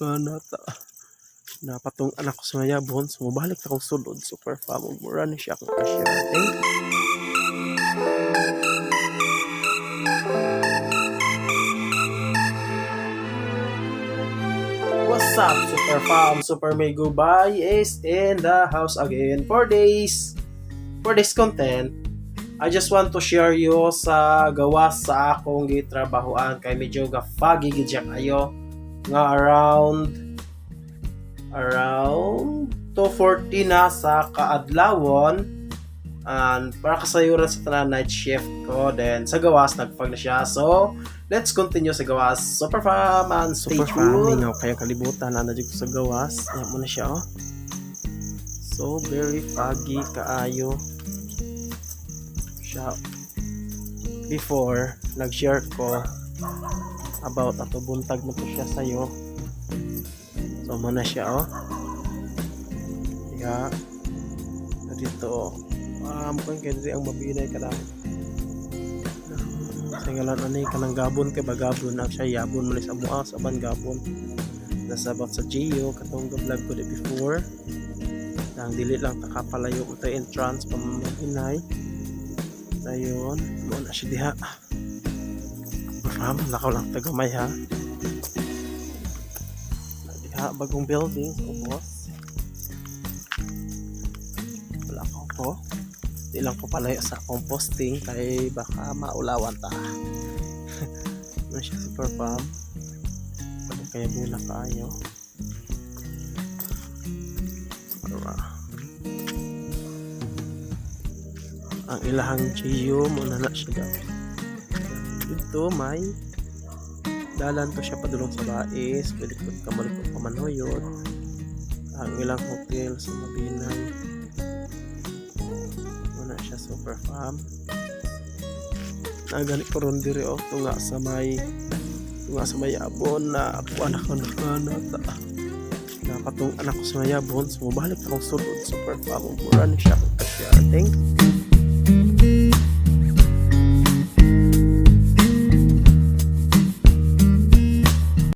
nakanata. Napatong anak ko sa YABON, sumubalik na kong sulod. Super fam, mura na siya akong ka-share. Thank you. What's up, Super Fam? Super Mego Bay is in the house again for days. For this content, I just want to share you sa gawas sa akong gitrabahoan kay medyo gafagi gidya kayo nga around 2:40 na sa KAADLAWON, and para kasayuran sa tanan night shift ko, then sa gawas nagpag na siya. So let's continue sa gawas. Super fam and stay tuned. Kaya kalibutan na ko sa gawas. Ayan mo na siya, oh. So very foggy kaayo siya. Before nag-share ko about ato buntag mo to siya sayo. So mo na siya, oh. Yeah. Dito, kung kaya ang mabinay ka lang. Singalan ani kanang gabon kay bagabon na siya yabon mo sa mua sa ban gabon. Nasa about sa Gio katong vlog ko before. Nang dili lang takapalayo ko ta entrance pamahinay. Dayon, mo na siya diha. Pam, lakaw lang tagamay ha. Diha bagong building, boss. Ko di lang ko palayo sa composting kay baka maulawan ta. Ano siya, super fam, kaya muna kayo ang ilahang Gio muna na siya daw. Dito may dalan to siya padulong sa bais, pwede ko kamalikot pamanhoyod ang ilang hotel sa Mabinay. Super fam, nagani ko ron diri, oh, tunga sa may YABON na ako anak ko nakanata. Napatong anak ko sa YABON, sumubalik akong sulod. Super fam, mura na siya akong ka-share. Thank you.